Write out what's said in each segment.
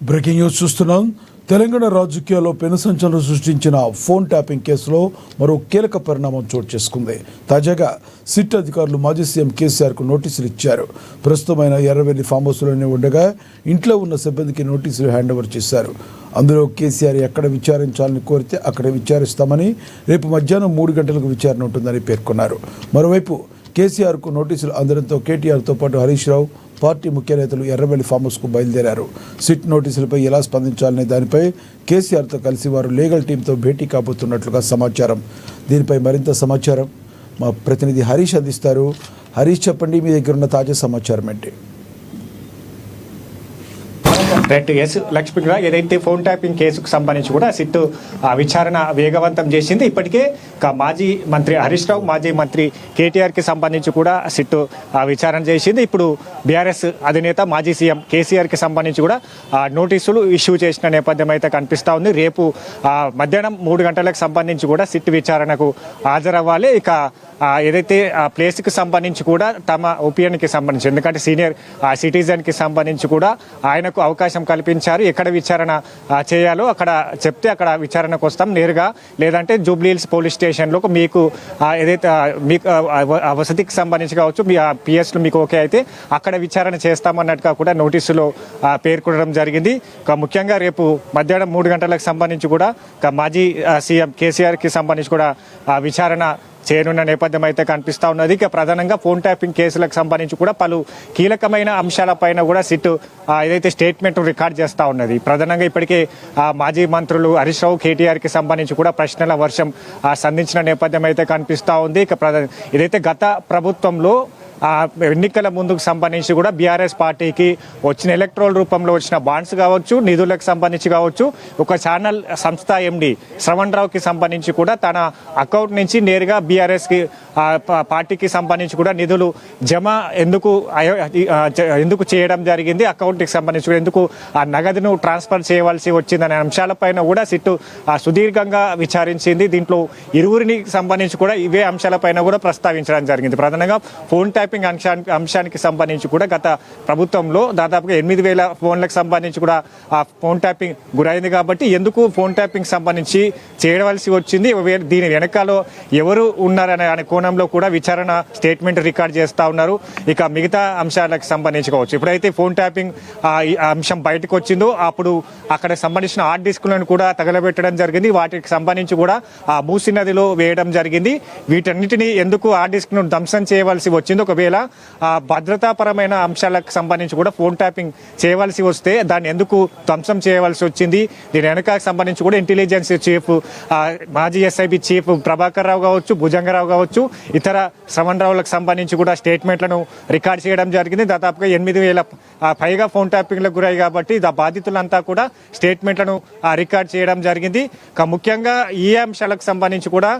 Breaking news చూస్తున్నాం. తెలంగాణ రాజకీయాల్లో పెనుసంచలనం సృష్టించిన ఫోన్ ట్యాపింగ్ కేసులో మరో కీలక పరిణామం చోటు చేసుకుంది. తాజాగా సిట్ అధికారులు మాజీ సీఎం కేసీఆర్కు నోటీసులు ఇచ్చారు. ప్రస్తుతమైన ఎర్రవెల్లి ఫామ్ హౌస్లోనే ఉండగా ఇంట్లో ఉన్న సిబ్బందికి నోటీసులు హ్యాండ్ ఓవర్ చేశారు. అందులో కేసీఆర్ ఎక్కడ విచారించాలని కోరితే అక్కడ విచారిస్తామని, రేపు మధ్యాహ్నం 3 గంటలకు విచారణ ఉంటుందని పేర్కొన్నారు. మరోవైపు కేసీఆర్కు నోటీసులు అందడంతో కేటీఆర్తో పాటు హరీష్ రావు, పార్టీ ముఖ్య నేతలు ఎర్రవెల్లి ఫామ్ హౌస్కు బయలుదేరారు. సిట్ నోటీసులపై ఎలా స్పందించాలనే దానిపై కేసీఆర్తో కలిసి వారు లీగల్ టీంతో భేటీ కాబోతున్నట్లుగా సమాచారం. దీనిపై మరింత సమాచారం మా ప్రతినిధి హరీష్ అందిస్తారు. హరీష్, చెప్పండి, మీ దగ్గర ఉన్న తాజా సమాచారం ఏంటి? రైట్. ఎస్ లక్ష్మి, ఏదైతే ఫోన్ ట్యాపింగ్ కేసుకు సంబంధించి కూడా సిట్ విచారణ వేగవంతం చేసింది. ఇప్పటికే మాజీ మంత్రి హరీష్ రావు, మాజీ మంత్రి కేటీఆర్కి సంబంధించి కూడా సిట్ విచారణ చేసింది. ఇప్పుడు బీఆర్ఎస్ అధినేత మాజీ సీఎం కేసీఆర్కి సంబంధించి కూడా నోటీసులు ఇష్యూ చేసిన నేపథ్యం అయితే కనిపిస్తూ ఉంది. రేపు మధ్యాహ్నం 3 గంటలకు సంబంధించి కూడా సిట్ విచారణకు హాజరవ్వాలి. ఇక ఏదైతే ప్లేస్కి సంబంధించి కూడా తమ ఒపీనియన్కి సంబంధించి, ఎందుకంటే సీనియర్ సిటిజన్కి సంబంధించి కూడా ఆయనకు అవకాశం కల్పించారు. ఎక్కడ విచారణ చేయాలో అక్కడ చెప్తే అక్కడ విచారణకు వస్తాం నేరుగా, లేదంటే జూబ్లీహిల్స్ పోలీస్ స్టేషన్లో మీకు ఏదైతే మీకు వసతికి సంబంధించి కావచ్చు, మీ పిఎస్లు మీకు ఓకే అయితే అక్కడ విచారణ చేస్తామన్నట్టుగా కూడా నోటీసులో పేర్కొనడం జరిగింది. ముఖ్యంగా రేపు మధ్యాహ్నం 3 గంటలకు సంబంధించి కూడా మాజీ సీఎం కేసీఆర్కి సంబంధించి కూడా విచారణ చేరున్న నేపథ్యం అయితే కనిపిస్తూ ఉన్నది. ఇక ప్రధానంగా ఫోన్ ట్యాపింగ్ కేసులకు సంబంధించి కూడా పలు కీలకమైన అంశాలపైన కూడా సిట్ ఏదైతే స్టేట్మెంట్ రికార్డ్ చేస్తూ ఉన్నది. ప్రధానంగా ఇప్పటికే మాజీ మంత్రులు హరీష్ రావు, కేటీఆర్కి సంబంధించి కూడా ప్రశ్నల వర్షం సంధించిన నేపథ్యం అయితే కనిపిస్తూ ఉంది. ఇక ఏదైతే గత ప్రభుత్వంలో ఎన్నికల ముందుకు సంబంధించి కూడా బీఆర్ఎస్ పార్టీకి వచ్చిన ఎలక్ట్రల్ రూపంలో వచ్చిన బాండ్స్ కావచ్చు, నిధులకు సంబంధించి కావచ్చు, ఒక ఛానల్ సంస్థ ఎండి శ్రవణ్ రావుకి సంబంధించి కూడా తన అకౌంట్ నుంచి నేరుగా బీఆర్ఎస్కి పార్టీకి సంబంధించి కూడా నిధులు జమ ఎందుకు చేయడం జరిగింది, అకౌంట్కి సంబంధించి కూడా ఎందుకు ఆ నగదును ట్రాన్స్ఫర్ చేయవలసి వచ్చిందనే అంశాలపైన కూడా సిట్టు సుదీర్ఘంగా విచారించింది. దీంట్లో ఇరువురిని సంబంధించి కూడా ఇవే అంశాలపైన కూడా ప్రస్తావించడం జరిగింది. ప్రధానంగా ఫోన్ ట్యాపింగ్ అంశానికి సంబంధించి కూడా గత ప్రభుత్వంలో దాదాపుగా 8,000 ఫోన్లకు సంబంధించి కూడా ఆ ఫోన్ ట్యాపింగ్ గురైంది. కాబట్టి ఎందుకు ఫోన్ ట్యాపింగ్ సంబంధించి చేయవలసి వచ్చింది, దీని వెనకాల ఎవరు ఉన్నారనే కోణంలో కూడా విచారణ స్టేట్మెంట్ రికార్డ్ చేస్తూ ఉన్నారు. ఇక మిగతా అంశాలకు సంబంధించి కావచ్చు, ఇప్పుడైతే ఫోన్ ట్యాపింగ్ అంశం బయటకు వచ్చిందో అప్పుడు అక్కడ సంబంధించిన హార్డ్ డిస్క్లను కూడా తగలబెట్టడం జరిగింది. వాటికి సంబంధించి కూడా ఆ మూసీ నదిలో వేయడం జరిగింది. వీటన్నిటిని ఎందుకు హార్డ్ డిస్క్ను ధ్వంసం చేయవలసి వచ్చింది, ఒకవేళ భద్రతాపరమైన అంశాలకు సంబంధించి కూడా ఫోన్ ట్యాపింగ్ చేయవలసి వస్తే దాన్ని ఎందుకు ధ్వంసం చేయవలసి వచ్చింది, దీని వెనక సంబంధించి కూడా ఇంటెలిజెన్స్ చీఫ్, మాజీ ఎస్ఐబి చీఫ్ ప్రభాకర్ రావు కావచ్చు, భుజంగరావు కావచ్చు, ఇతర శ్రవణ్ రావులకు సంబంధించి కూడా స్టేట్మెంట్లను రికార్డ్ చేయడం జరిగింది. దాదాపుగా 8,000 పైగా ఫోన్ ట్యాపింగ్లకు గురై కాబట్టి బాధితులంతా కూడా స్టేట్మెంట్లను రికార్డ్ చేయడం జరిగింది. ముఖ్యంగా ఈ అంశాలకు సంబంధించి కూడా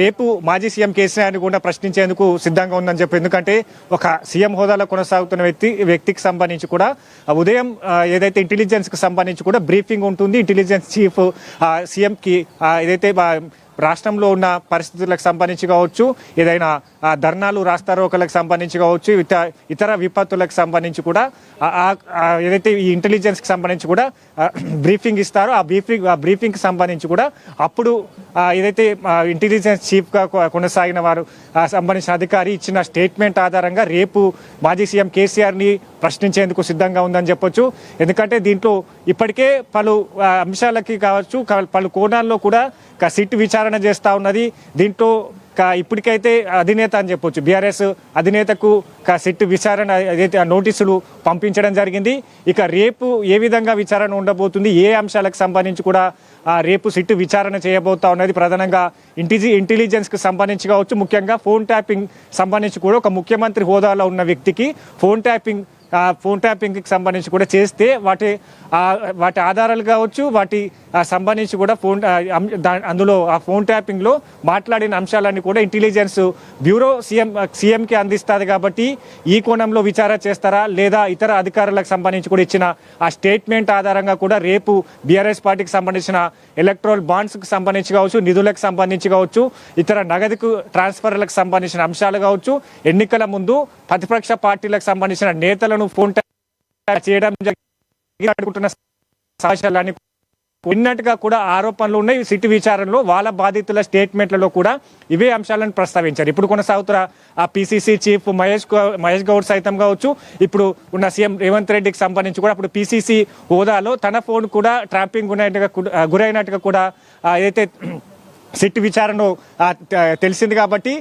రేపు మాజీ సీఎం కేసీఆర్ని కూడా ప్రశ్నించేందుకు సిద్ధంగా ఉందని చెప్పి, ఎందుకంటే ఒక సీఎం హోదాలో కొనసాగుతున్న వ్యక్తికి సంబంధించి కూడా ఉదయం ఏదైతే ఇంటెలిజెన్స్కి సంబంధించి కూడా బ్రీఫింగ్ ఉంటుంది. ఇంటెలిజెన్స్ చీఫ్ సీఎంకి ఏదైతే రాష్ట్రంలో ఉన్న పరిస్థితులకు సంబంధించి కావచ్చు, ఏదైనా ధర్నాలు, రాస్తారోకలకు సంబంధించి కావచ్చు, ఇతర విపత్తులకు సంబంధించి కూడా ఏదైతే ఈ ఇంటెలిజెన్స్కి సంబంధించి కూడా బ్రీఫింగ్ ఇస్తారో ఆ బ్రీఫింగ్కి సంబంధించి కూడా అప్పుడు ఏదైతే ఇంటెలిజెన్స్ చీఫ్గా కొనసాగిన వారు సంబంధించిన అధికారి ఇచ్చిన స్టేట్మెంట్ ఆధారంగా రేపు మాజీ సీఎం కేసీఆర్ని ప్రశ్నించేందుకు సిద్ధంగా ఉందని చెప్పొచ్చు. ఎందుకంటే దీంట్లో ఇప్పటికే పలు అంశాలకి కావచ్చు, పలు కోణాల్లో కూడా సిట్ విచారణ చేస్తూ ఉన్నది. దీంట్లో ఇప్పటికైతే అధినేత అని చెప్పొచ్చు, బీఆర్ఎస్ అధినేతకు సిట్ విచారణ ఏదైతే నోటీసులు పంపించడం జరిగింది. ఇక రేపు ఏ విధంగా విచారణ ఉండబోతుంది, ఏ అంశాలకు సంబంధించి కూడా రేపు సిట్ విచారణ చేయబోతా ఉన్నది. ప్రధానంగా ఇంటెలిజెన్స్కి సంబంధించి కావచ్చు, ముఖ్యంగా ఫోన్ ట్యాపింగ్ సంబంధించి కూడా ఒక ముఖ్యమంత్రి హోదాలో ఉన్న వ్యక్తికి ఫోన్ ట్యాపింగ్కి సంబంధించి కూడా చేస్తే వాటి ఆధారాలు కావచ్చు, వాటి సంబంధించి కూడా అందులో ఆ ఫోన్ ట్యాపింగ్లో మాట్లాడిన అంశాలన్నీ కూడా ఇంటెలిజెన్స్ బ్యూరో సీఎంకి అందిస్తుంది. కాబట్టి ఈ కోణంలో విచారణ చేస్తారా లేదా ఇతర అధికారులకు సంబంధించి కూడా ఇచ్చిన ఆ స్టేట్మెంట్ ఆధారంగా కూడా రేపు బీఆర్ఎస్ పార్టీకి సంబంధించిన ఎలక్ట్రల్ బాండ్స్కి సంబంధించి కావచ్చు, నిధులకు సంబంధించి కావచ్చు, ఇతర నగదుకు ట్రాన్స్ఫర్లకు సంబంధించిన అంశాలు కావచ్చు, ఎన్నికల ముందు ప్రతిపక్ష పార్టీలకు సంబంధించిన నేతలను ఫోన్ ట్యాప్ చేయడం జరిగింది. సమస్యలని ఉన్నట్టుగా కూడా ఆరోపణలు ఉన్నాయి. సిట్ విచారణలో వాళ్ళ బాధితుల స్టేట్మెంట్లలో కూడా ఇవే అంశాలను ప్రస్తావించారు. ఇప్పుడు కొనసాగుతున్న ఆ పిసిసి చీఫ్ మహేష్ గౌడ్ సైతం కావచ్చు, ఇప్పుడు ఉన్న సీఎం రేవంత్ రెడ్డికి సంబంధించి కూడా అప్పుడు పిసిసి హోదాలో తన ఫోన్ కూడా ట్రాపింగ్ గురైనట్టుగా కూడా ఏదైతే సిట్ విచారణలో తెలిసింది. కాబట్టి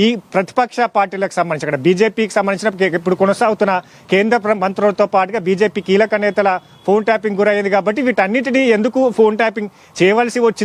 ఈ ప్రతిపక్ష పార్టీలకు సంబంధించి అక్కడ బీజేపీకి సంబంధించిన ఇప్పుడు కొనసాగుతున్న కేంద్ర మంత్రులతో పాటుగా బీజేపీ కీలక నేతల ఫోన్ ట్యాపింగ్ గురయ్యింది. కాబట్టి వీటన్నిటినీ ఎందుకు ఫోన్ ట్యాపింగ్ చేయవలసి వచ్చింది